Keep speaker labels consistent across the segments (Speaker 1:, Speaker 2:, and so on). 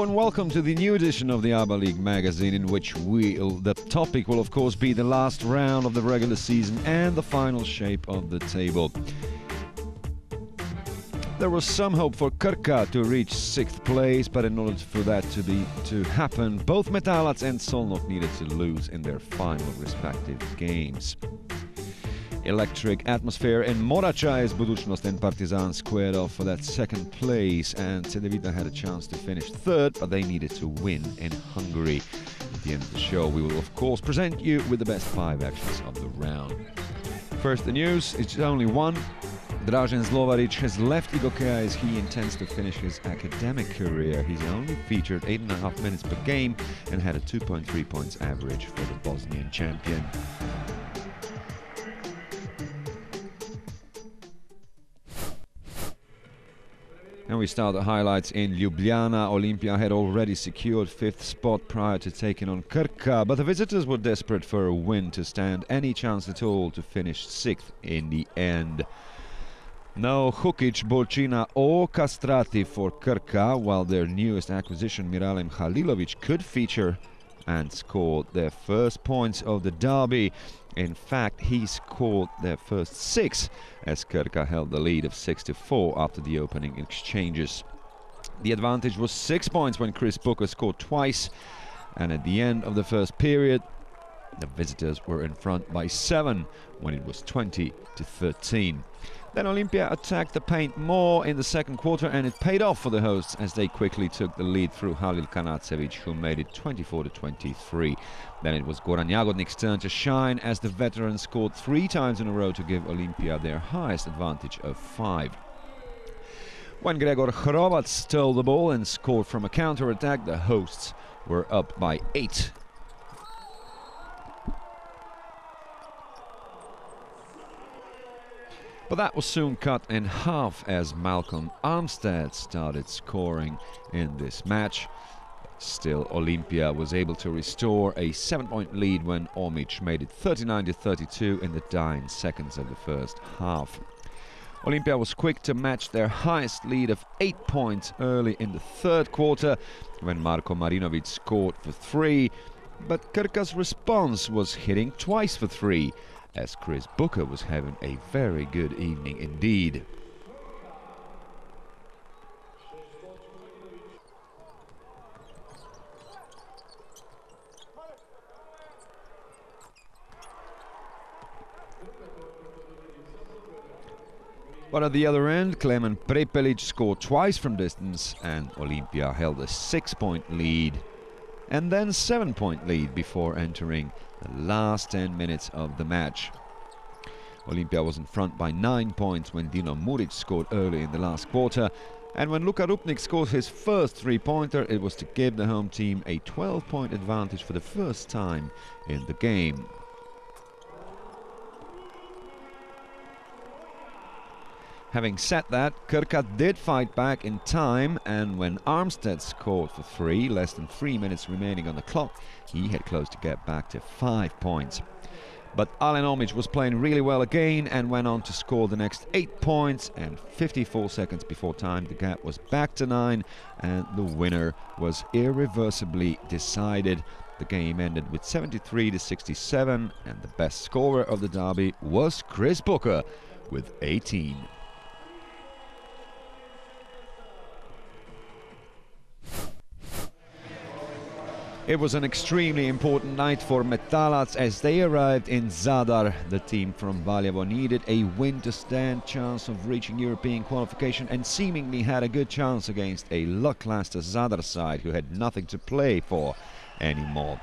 Speaker 1: Hello and welcome to the new edition of the ABBA League magazine, in which the topic will of course be the last round of the regular season and the final shape of the table. There was some hope for Kirka to reach 6th place, but in order for that to happen, both Metalac and Szolnok needed to lose in their final respective games. Electric atmosphere in Moracha as Buducnost and Partizan squared off for that 2nd place, and Cedevita had a chance to finish 3rd, but they needed to win in Hungary. At the end of the show, we will of course present you with the best 5 actions of the round. First, the news, it's only one. Dražen Zlovaric has left Igoka as he intends to finish his academic career. He's only featured 8.5 minutes per game and had a 2.3 points average for the Bosnian champion. And we start the highlights in Ljubljana. Olympia had already secured 5th spot prior to taking on Kirka, but the visitors were desperate for a win to stand any chance at all to finish 6th in the end. No Hukic, Bolcina or Castrati for Kirka, while their newest acquisition Miralem Halilovic could feature and scored their first points of the derby. In fact, he scored their first 6 as Kirka held the lead of 6-4 after the opening exchanges. The advantage was 6 points when Chris Booker scored twice, and at the end of the first period the visitors were in front by 7 when it was 20-13. Then Olympia attacked the paint more in the 2nd quarter, and it paid off for the hosts as they quickly took the lead through Halil Kanacevic, who made it 24-23. Then it was Goran Jagodnik's turn to shine as the veterans scored 3 times in a row to give Olympia their highest advantage of 5. When Gregor Hrovac stole the ball and scored from a counter-attack, the hosts were up by 8. But that was soon cut in half as Malcolm Armstead started scoring in this match. Still, Olympia was able to restore a 7-point lead when Omic made it 39-32 in the dying seconds of the first half. Olympia was quick to match their highest lead of 8 points early in the 3rd quarter when Marko Marinovic scored for 3, but Kirka's response was hitting twice for 3. As Chris Booker was having a very good evening indeed. But at the other end, Klemen Prepelic scored twice from distance, and Olympia held a 6-point lead and then 7-point lead before entering the last 10 minutes of the match. Olympia was in front by 9 points when Dino Muric scored early in the last quarter, and when Luka Rupnik scored his first 3-pointer, it was to give the home team a 12-point advantage for the first time in the game. Having said that, Kirka did fight back in time, and when Armstead scored for 3, less than 3 minutes remaining on the clock, he had close to get back to 5 points. But Alen Omic was playing really well again and went on to score the next 8 points, and 54 seconds before time the gap was back to 9 and the winner was irreversibly decided. The game ended with 73-67, and the best scorer of the derby was Chris Booker with 18. It was an extremely important night for Metalac as they arrived in Zadar. The team from Valjevo needed a win to stand chance of reaching European qualification and seemingly had a good chance against a lackluster Zadar side who had nothing to play for anymore.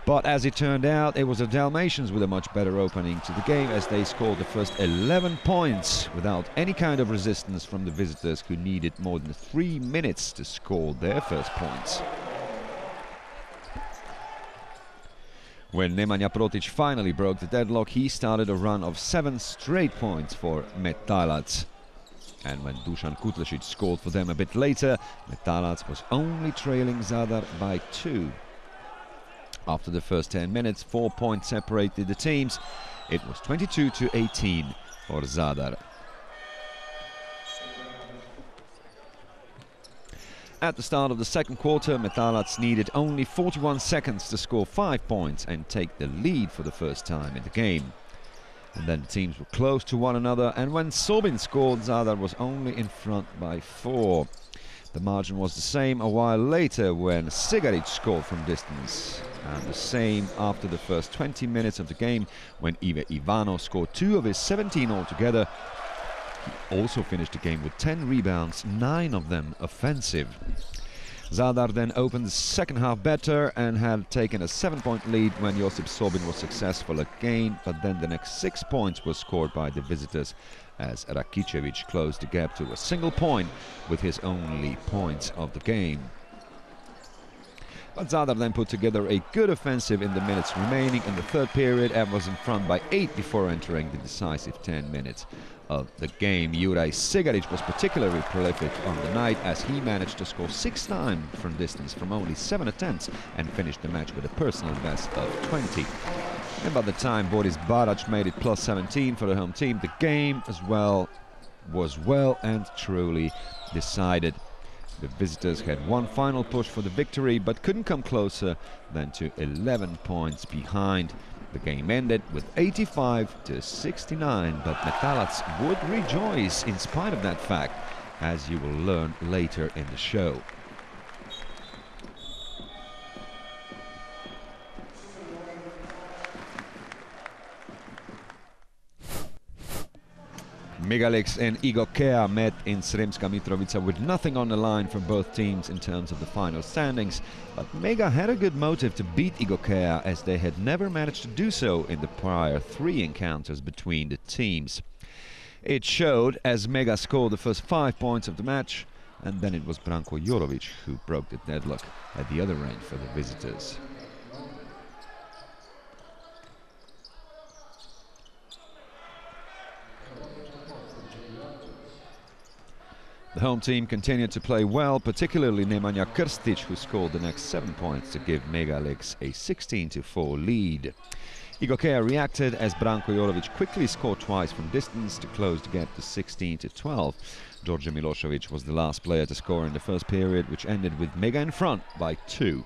Speaker 1: But as it turned out, it was the Dalmatians with a much better opening to the game as they scored the first 11 points without any kind of resistance from the visitors, who needed more than 3 minutes to score their first points. When Nemanja Protic finally broke the deadlock, he started a run of 7 straight points for Metalac. And when Dusan Kutlesic scored for them a bit later, Metalac was only trailing Zadar by 2. After the first 10 minutes, 4 points separated the teams. It was 22-18 for Zadar. At the start of the second quarter, Metalac needed only 41 seconds to score 5 points and take the lead for the first time in the game. And then the teams were close to one another, and when Sobin scored, Zadar was only in front by 4. The margin was the same a while later when Sigaric scored from distance, and the same after the first 20 minutes of the game when Ive Ivano scored 2 of his 17 altogether. He also finished the game with 10 rebounds, 9 of them offensive. Zadar then opened the second half better and had taken a 7-point lead when Josip Sobin was successful again, but then the next 6 points were scored by the visitors as Rakicevic closed the gap to a single point with his only points of the game. But Zadar then put together a good offensive in the minutes remaining in the third period and was in front by 8 before entering the decisive 10 minutes of the game. Juraj Sigaric was particularly prolific on the night as he managed to score 6 times from distance from only 7 attempts and finished the match with a personal best of 20. And by the time Boris Barac made it plus 17 for the home team, the game as well was well and truly decided. The visitors had one final push for the victory but couldn't come closer than to 11 points behind. The game ended with 85-69, but Metalac would rejoice in spite of that fact, as you will learn later in the show. Megalex and Igoka met in Sremska Mitrovica with nothing on the line for both teams in terms of the final standings, but Mega had a good motive to beat Igoka as they had never managed to do so in the prior 3 encounters between the teams. It showed as Mega scored the first 5 points of the match, and then it was Branko Jorovic who broke the deadlock at the other end for the visitors. The home team continued to play well, particularly Nemanja Krstic, who scored the next 7 points to give Megalex a 16-4 lead. Igoka reacted as Branko Jorovic quickly scored twice from distance to close the gap to 16-12. George Milosevic was the last player to score in the first period, which ended with Mega in front by 2.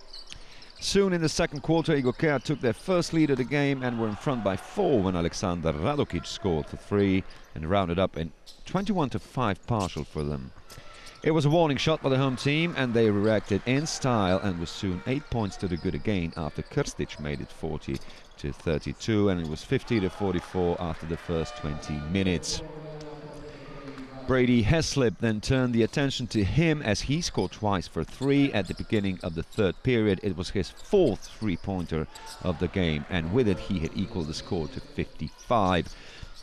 Speaker 1: Soon in the second quarter, Igoka took their first lead of the game and were in front by 4 when Alexander Radokic scored for 3 and rounded up in 21-5 partial for them. It was a warning shot for the home team and they reacted in style and was soon 8 points to the good again after Krstic made it 40-32 and it was 50-44 after the first 20 minutes. Brady Heslip then turned the attention to him as he scored twice for 3 at the beginning of the third period. It was his 4th 3-pointer of the game, and with it he had equaled the score to 55.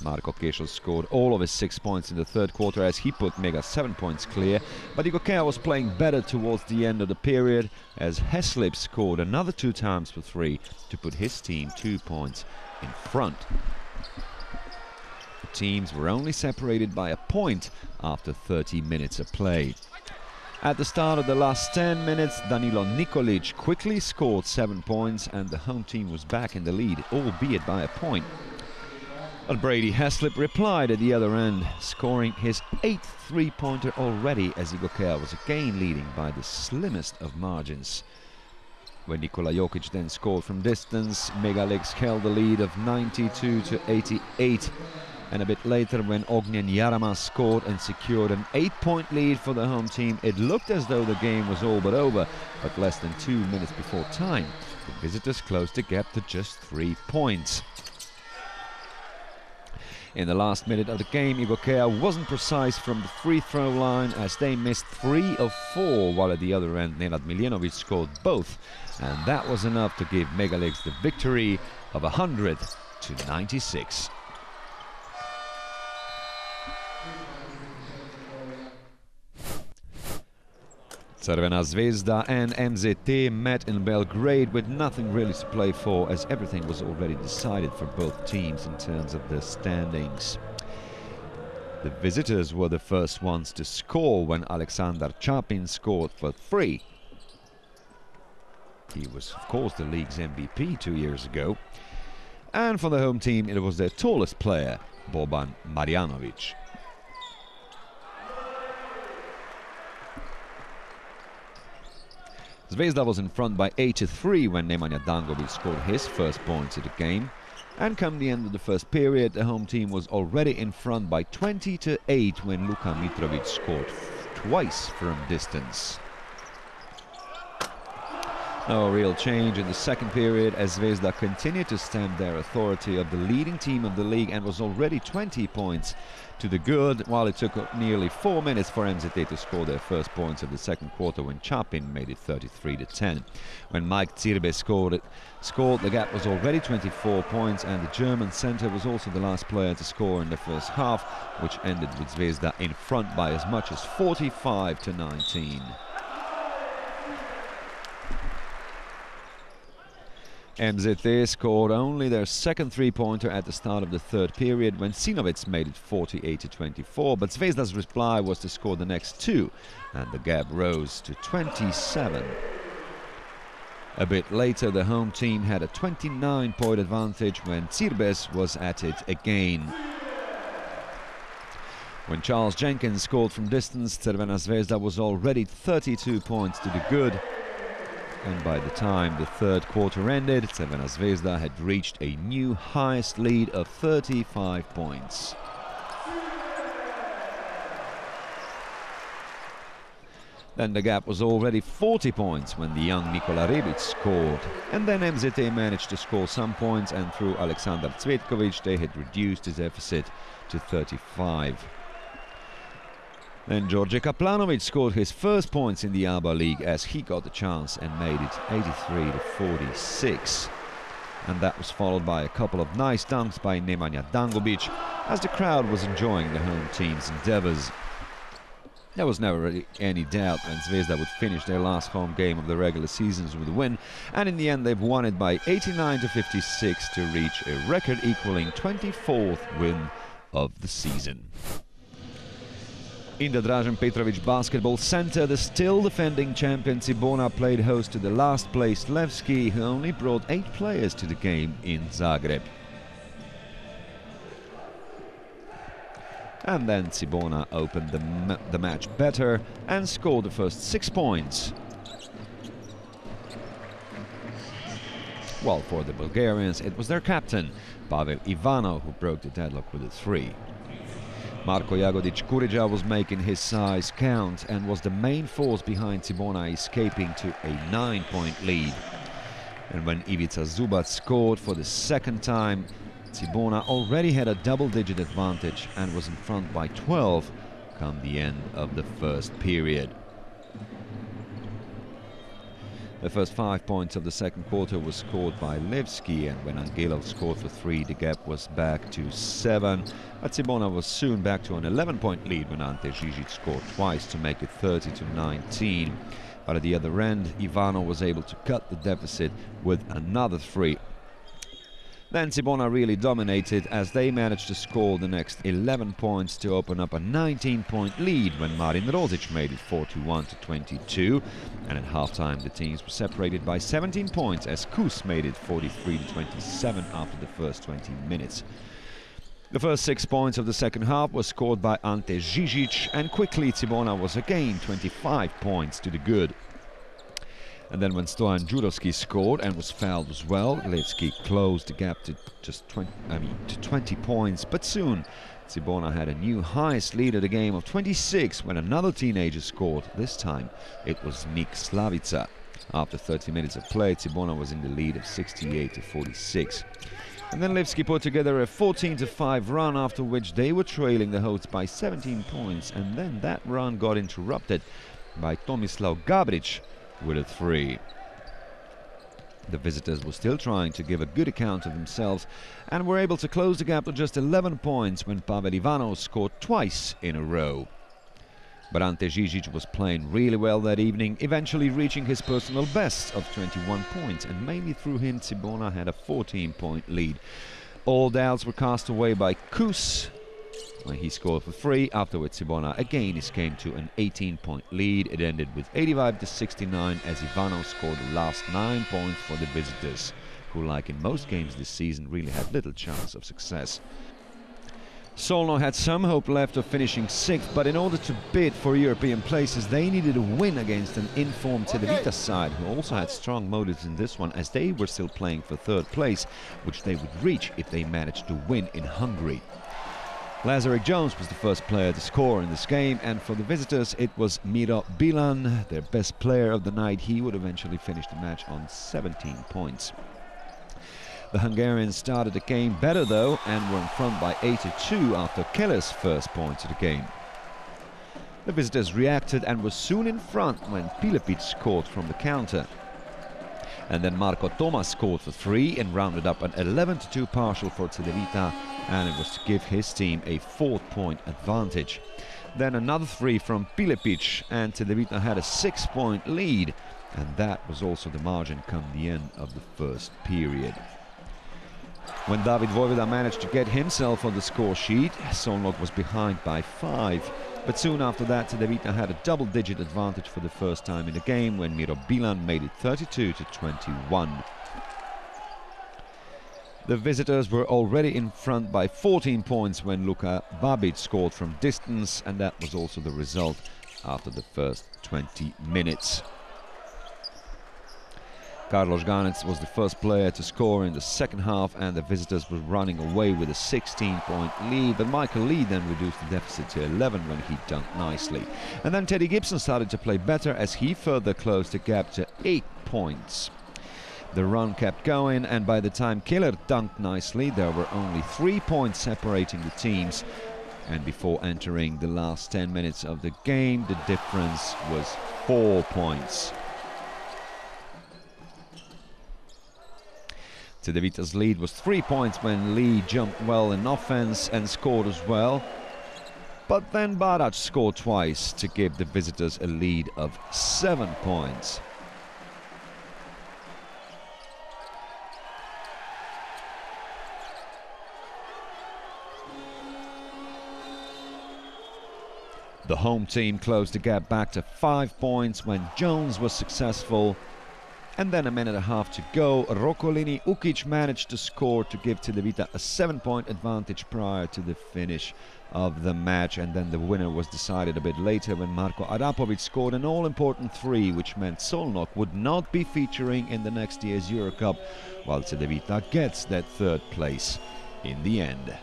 Speaker 1: Marko Kešel scored all of his 6 points in the third quarter as he put Mega 7 points clear, but Igoka was playing better towards the end of the period as Heslip scored another 2 times for 3 to put his team 2 points in front. The teams were only separated by a point after 30 minutes of play. At the start of the last 10 minutes, Danilo Nikolic quickly scored 7 points and the home team was back in the lead, albeit by a point. But Brady Heslip replied at the other end, scoring his 8th 3-pointer already as Igoka was again leading by the slimmest of margins. When Nikola Jokic then scored from distance, Megalex held the lead of 92-88. And a bit later, when Ognjen Jarama scored and secured an 8-point lead for the home team, it looked as though the game was all but over, but less than 2 minutes before time, the visitors closed the gap to just 3 points. In the last minute of the game, Igoka wasn't precise from the free throw line as they missed 3 of 4, while at the other end Nenad Miljenovic scored both, and that was enough to give Megalex the victory of 100-96. Crvena Zvezda and MZT met in Belgrade with nothing really to play for as everything was already decided for both teams in terms of the standings. The visitors were the first ones to score when Aleksandar Chapin scored for 3. He was of course the league's MVP 2 years ago. And for the home team it was their tallest player, Boban Marjanovic. Zvezda was in front by 8-3 when Nemanja Dangovic scored his first points of the game. And come the end of the first period, the home team was already in front by 20-8 when Luka Mitrovic scored twice from distance. No real change in the second period as Zvezda continued to stamp their authority of the leading team of the league and was already 20 points to the good, while it took nearly 4 minutes for MZT to score their first points of the second quarter when Chapin made it 33-10. When Mike Zirbe scored, the gap was already 24 points, and the German centre was also the last player to score in the first half, which ended with Zvezda in front by as much as 45-19. MZT scored only their second three-pointer at the start of the third period when Sinovic made it 48-24, but Zvezda's reply was to score the next two, and the gap rose to 27. A bit later, the home team had a 29-point advantage when Zirbes was at it again. When Charles Jenkins scored from distance, Crvena Zvezda was already 32 points to the good. And by the time the third quarter ended, Crvena Zvezda had reached a new highest lead of 35 points. Then the gap was already 40 points when the young Nikola Ribic scored. And then MZT managed to score some points, and through Aleksandar Cvetkovic they had reduced the deficit to 35. Then George Kaplanovic scored his first points in the ABA League as he got the chance and made it 83-46. And that was followed by a couple of nice dunks by Nemanja Dangovic as the crowd was enjoying the home team's endeavours. There was never really any doubt when Zvezda would finish their last home game of the regular seasons with a win, and in the end they've won it by 89-56 to reach a record equaling 24th win of the season. In the Dražen Petrovic Basketball Center, the still defending champion Cibona played host to the last placed Levski, who only brought 8 players to the game in Zagreb. And then Cibona opened the match better and scored the first 6 points. While for the Bulgarians, it was their captain, Pavel Ivanov, who broke the deadlock with a 3. Marko Jagodic Kuriđa was making his size count and was the main force behind Cibona escaping to a 9-point lead. And when Ivica Zubac scored for the second time, Cibona already had a double-digit advantage and was in front by 12 come the end of the first period. The first 5 points of the second quarter was scored by Levski, and when Angelov scored for 3, the gap was back to 7. But Cibona was soon back to an 11-point lead when Ante Žižić scored twice to make it 30-19. But at the other end, Ivano was able to cut the deficit with another 3. Then Cibona really dominated as they managed to score the next 11 points to open up a 19-point lead when Marin Rozic made it 41-22. And at halftime the teams were separated by 17 points as Kus made it 43-27 after the first 20 minutes. The first 6 points of the second half were scored by Ante Žižić, and quickly Cibona was again 25 points to the good. And then when Stojan Đurovski scored and was fouled as well, Levski closed the gap to just 20 points. But soon, Cibona had a new highest lead of the game of 26 when another teenager scored. This time, it was Nik Slavica. After 30 minutes of play, Cibona was in the lead of 68-46. And then Levski put together a 14-5 run, after which they were trailing the hosts by 17 points. And then that run got interrupted by Tomislav Gabric with a 3. The visitors were still trying to give a good account of themselves and were able to close the gap to just 11 points when Pavel Ivanov scored twice in a row. But Ante Žižić was playing really well that evening, eventually reaching his personal best of 21 points, and mainly through him Cibona had a 14-point lead. All doubts were cast away by Kus when he scored for 3. Afterwards, Cibona again escaped to an 18-point lead. It ended with 85-69 as Ivanov scored the last 9 points for the visitors, who, like in most games this season, really had little chance of success. Szolnok had some hope left of finishing 6th, but in order to bid for European places, they needed a win against an informed Cedevita side, who also had strong motives in this one, as they were still playing for 3rd place, which they would reach if they managed to win in Hungary. Lazaric Jones was the first player to score in this game, and for the visitors it was Miro Bilan, their best player of the night. He would eventually finish the match on 17 points. The Hungarians started the game better though, and were in front by 8-2 after Keller's first points of the game. The visitors reacted and were soon in front when Pilepic scored from the counter. And then Marko Tomas scored for 3 and rounded up an 11-2 partial for Cedevita, and it was to give his team a 4-point advantage. Then another 3 from Pilepic, and Cedevita had a 6-point lead, and that was also the margin come the end of the first period. When David Vojvoda managed to get himself on the score sheet, Szolnok was behind by 5. But soon after that, Cedevita had a double-digit advantage for the first time in the game when Miro Bilan made it 32-21. The visitors were already in front by 14 points when Luka Babic scored from distance, and that was also the result after the first 20 minutes. Carlos Ganec was the first player to score in the second half, and the visitors were running away with a 16-point lead, but Michael Lee then reduced the deficit to 11 when he dunked nicely. And then Teddy Gibson started to play better as he further closed the gap to 8 points. The run kept going, and by the time Killer dunked nicely, there were only 3 points separating the teams. And before entering the last 10 minutes of the game, the difference was 4 points. Cedevita's lead was 3 points when Lee jumped well in offense and scored as well. But then Barac scored twice to give the visitors a lead of 7 points. The home team closed the gap back to 5 points when Jones was successful. And then a minute and a half to go, Rokolini Ukic managed to score to give Cedevita a 7-point advantage prior to the finish of the match. And then the winner was decided a bit later when Marko Arapovic scored an all-important 3, which meant Szolnok would not be featuring in the next year's Eurocup, while Cedevita gets that 3rd place in the end.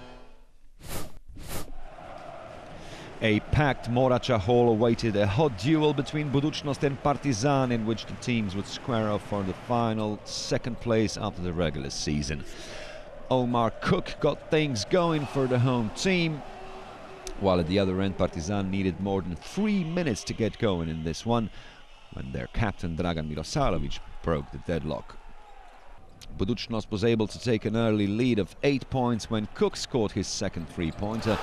Speaker 1: A packed Morača hall awaited a hot duel between Buducnost and Partizan, in which the teams would square off for the final 2nd place after the regular season. Omar Cook got things going for the home team, while at the other end Partizan needed more than 3 minutes to get going in this one, when their captain Dragan Milosavljevic broke the deadlock. Buducnost was able to take an early lead of 8 points when Cook scored his 2nd 3-pointer.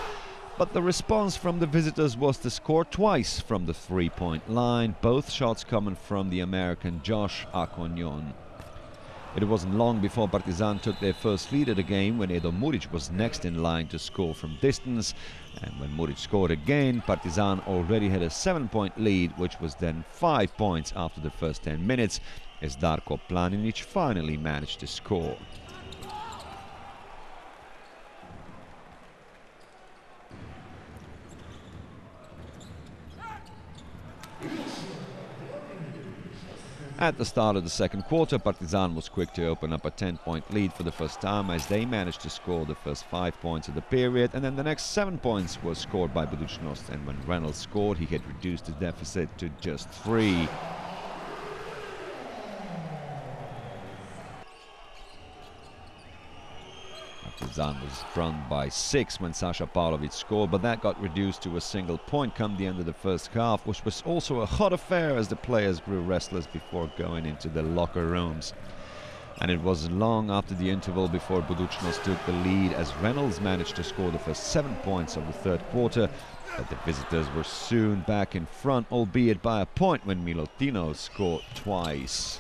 Speaker 1: But the response from the visitors was to score twice from the 3-point line, both shots coming from the American Josh Akonyon. It wasn't long before Partizan took their first lead of the game when Edo Muric was next in line to score from distance. And when Muric scored again, Partizan already had a 7-point lead, which was then 5 points after the first 10 minutes, as Darko Planinic finally managed to score. At the start of the 2nd quarter, Partizan was quick to open up a 10-point lead for the first time, as they managed to score the first 5 points of the period, and then the next 7 points were scored by Buducnost, and when Reynolds scored, he had reduced the deficit to just 3. Partizan was front by 6 when Sasha Pavlovic scored, but that got reduced to a single point come the end of the first half, which was also a hot affair as the players grew restless before going into their locker rooms. And it wasn't long after the interval before Buducnost took the lead, as Reynolds managed to score the first 7 points of the 3rd quarter, but the visitors were soon back in front, albeit by a point, when Milutino scored twice.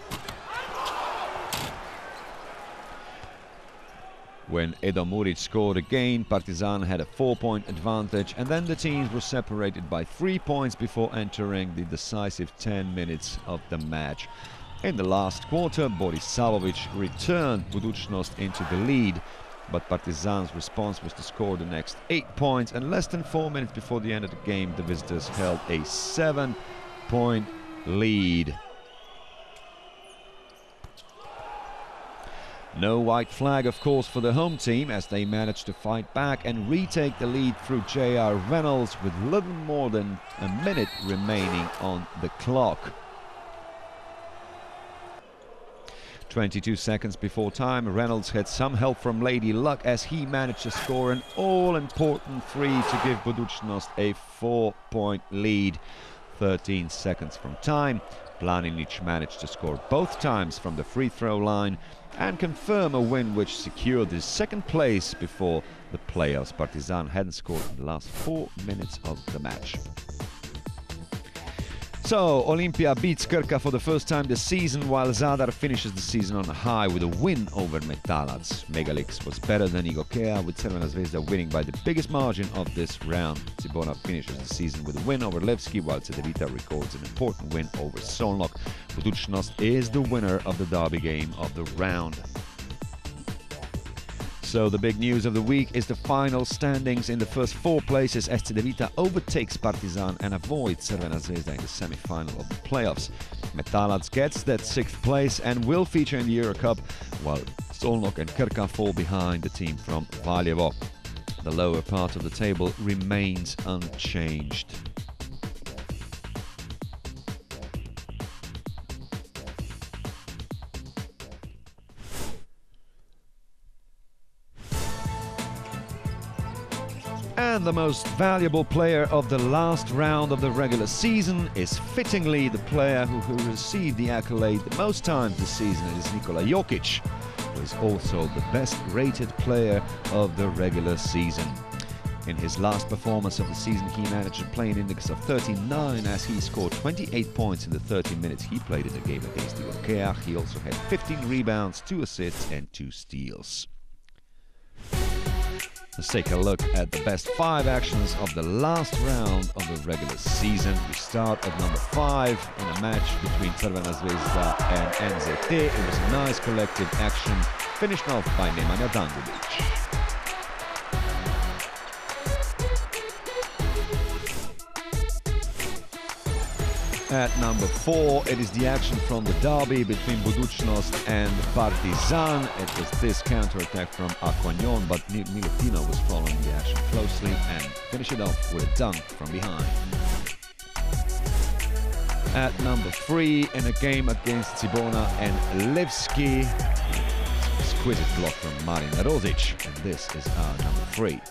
Speaker 1: When Edo Muric scored again, Partizan had a 4-point advantage, and then the teams were separated by 3 points before entering the decisive 10 minutes of the match. In the last quarter, Boris Savovic returned Buducnost into the lead, but Partizan's response was to score the next 8 points, and less than 4 minutes before the end of the game, the visitors held a 7-point lead. No white flag, of course, for the home team, as they managed to fight back and retake the lead through J.R. Reynolds with little more than a minute remaining on the clock. 22 seconds before time, Reynolds had some help from Lady Luck as he managed to score an all-important three to give Buducnost a 4-point lead. 13 seconds from time, Planinic managed to score both times from the free throw line and confirm a win which secured his second place before the playoffs. Partizan hadn't scored in the last 4 minutes of the match. So, Olympia beats Kirka for the first time this season, while Zadar finishes the season on a high with a win over Metalac. Megalix was better than Igoka, with Zvezda winning by the biggest margin of this round. Cibona finishes the season with a win over Levski, while Cedevita records an important win over Szolnok. Buducnost is the winner of the derby game of the round. So the big news of the week is the final standings in the first 4 places, as Cedevita overtakes Partizan and avoids Zvezda in the semi-final of the playoffs. Metalac gets that 6th place and will feature in the Euro Cup, while Szolnok and Kirka fall behind the team from Valjevo. The lower part of the table remains unchanged. And the most valuable player of the last round of the regular season is fittingly the player who received the accolade the most times this season. It is Nikola Jokic, who is also the best rated player of the regular season. In his last performance of the season, he managed to play an index of 39 as he scored 28 points in the 30 minutes he played in the game against Igoka. He also had 15 rebounds, 2 assists and 2 steals. Let's take a look at the best 5 actions of the last round of the regular season. We start at number 5 in a match between Zvezda and NZT. It was a nice collective action, finished off by Nemanja Dangubic. At number 4, it is the action from the derby between Buducnost and Partizan. It was this counter-attack from Aquagnon, but Milutino was following the action closely and finished it off with a dunk from behind. At number 3, in a game against Cibona and Levski, exquisite block from Marin Rosic, and this is our number 3.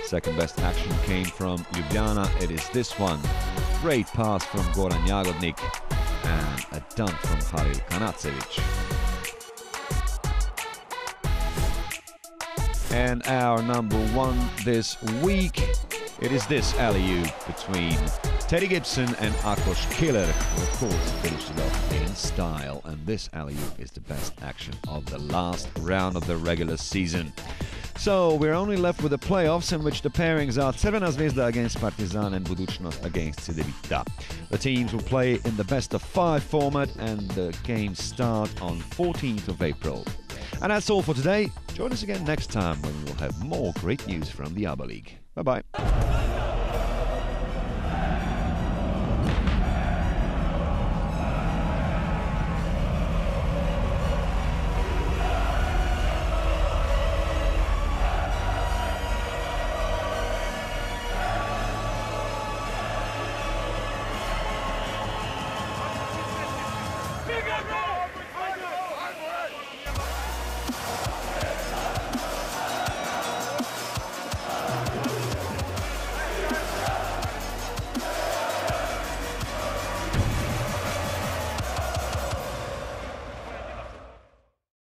Speaker 1: Second best action came from Ljubljana. It is this one. Great pass from Goran Jagodnik and a dunk from Haril Kanacevic. And our number 1 this week, it is this alley-oop between Teddy Gibson and Akos Killer, who of course finished it off in style. And this alley-oop is the best action of the last round of the regular season. So we're only left with the playoffs, in which the pairings are Zvezda against Partizan and Buducnost against Cedevita. The teams will play in the best-of-5 format, and the games start on 14th of April. And that's all for today. Join us again next time when we will have more great news from the ABBA League. Bye-bye.